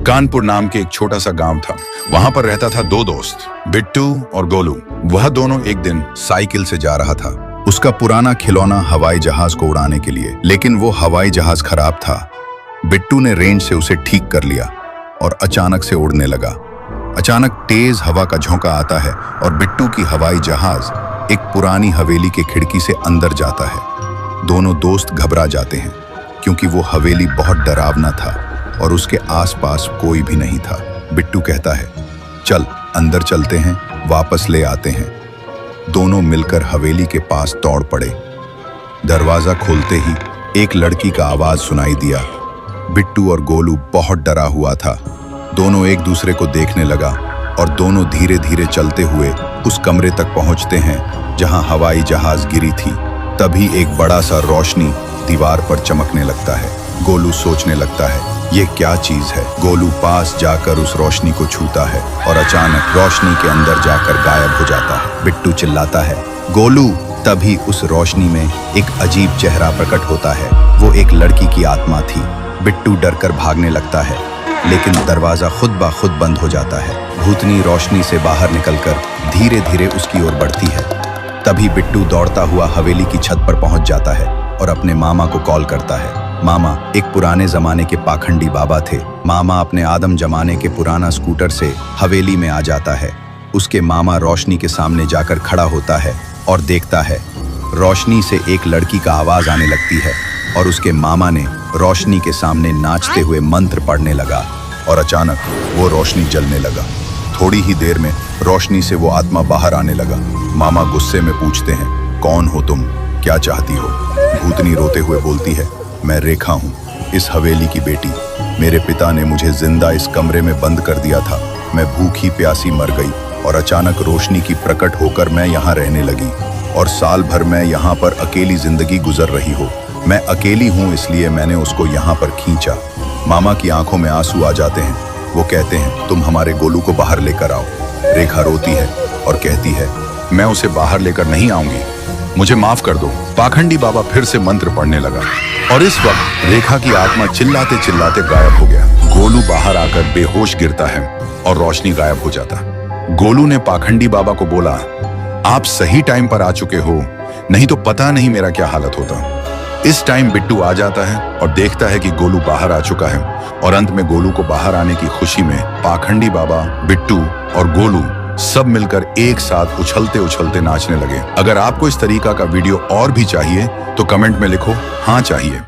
कानपुर नाम के एक छोटा सा गांव था। वहां पर रहता था दो दोस्त, बिट्टू और गोलू। वह दोनों एक दिन साइकिल से जा रहा था, उसका पुराना खिलौना हवाई जहाज को उड़ाने के लिए, लेकिन वो हवाई जहाज खराब था। बिट्टू ने रेंज से उसे ठीक कर लिया और अचानक से उड़ने लगा। अचानक तेज हवा का झोंका आता है और बिट्टू की हवाई जहाज एक पुरानी हवेली के खिड़की से अंदर जाता है। दोनों दोस्त घबरा जाते हैं क्योंकि वो हवेली बहुत डरावना था और उसके आसपास कोई भी नहीं था। बिट्टू कहता है, चल अंदर चलते हैं, वापस ले आते हैं। दोनों मिलकर हवेली के पास दौड़ पड़े। दरवाजा खोलते ही एक लड़की का आवाज सुनाई दिया। बिट्टू और गोलू बहुत डरा हुआ था। दोनों एक दूसरे को देखने लगा और दोनों धीरे धीरे चलते हुए उस कमरे तक पहुंचते हैं जहां हवाई जहाज गिरी थी। तभी एक बड़ा सा रोशनी दीवार पर चमकने लगता है। गोलू सोचने लगता है, ये क्या चीज है। गोलू पास जाकर उस रोशनी को छूता है और अचानक रोशनी के अंदर जाकर गायब हो जाता है। बिट्टू चिल्लाता है, गोलू। तभी उस रोशनी में एक अजीब चेहरा प्रकट होता है। वो एक लड़की की आत्मा थी। बिट्टू डरकर भागने लगता है, लेकिन दरवाजा खुद ब खुद बंद हो जाता है। भूतनी रोशनी से बाहर निकलकर धीरे धीरे उसकी ओर बढ़ती है। तभी बिट्टू दौड़ता हुआ हवेली की छत पर पहुंच जाता है और अपने मामा को कॉल करता है। मामा एक पुराने जमाने के पाखंडी बाबा थे। मामा अपने आदम जमाने के पुराना स्कूटर से हवेली में आ जाता है। उसके मामा रोशनी के सामने जाकर खड़ा होता है और देखता है रोशनी से एक लड़की का आवाज आने लगती है और उसके मामा ने रोशनी के सामने नाचते हुए मंत्र पढ़ने लगा और अचानक वो रोशनी जलने लगा। थोड़ी ही देर में रोशनी से वो आत्मा बाहर आने लगा। मामा गुस्से में पूछते हैं, कौन हो तुम, क्या चाहती हो। भूतनी रोते हुए बोलती है, मैं रेखा हूँ, इस हवेली की बेटी। मेरे पिता ने मुझे जिंदा इस कमरे में बंद कर दिया था। मैं भूखी प्यासी मर गई और अचानक रोशनी की प्रकट होकर मैं यहाँ रहने लगी और साल भर मैं यहाँ पर अकेली जिंदगी गुजर रही हो। मैं अकेली हूँ, इसलिए मैंने उसको यहाँ पर खींचा। मामा की आंखों में आंसू आ जाते हैं। वो कहते हैं, तुम हमारे गोलू को बाहर लेकर आओ। रेखा रोती है और कहती है, मैं उसे बाहर लेकर नहीं आऊंगी, मुझे माफ कर दो। पाखंडी बाबा फिर से मंत्र पढ़ने लगा और इस वक्त रेखा की आत्मा चिल्लाते चिल्लाते गायब हो गया। गोलू बाहर आकर बेहोश गिरता है और रोशनी गायब हो जाता। गोलू ने पाखंडी बाबा को बोला, आप सही टाइम पर आ चुके हो, नहीं तो पता नहीं मेरा क्या हालत होता। इस टाइम बिट्टू आ जाता है और देखता है कि गोलू बाहर आ चुका है और अंत में गोलू को बाहर आने की खुशी में पाखंडी बाबा, बिट्टू और गोलू सब मिलकर एक साथ उछलते उछलते नाचने लगे। अगर आपको इस तरीका का वीडियो और भी चाहिए तो कमेंट में लिखो, हाँ चाहिए।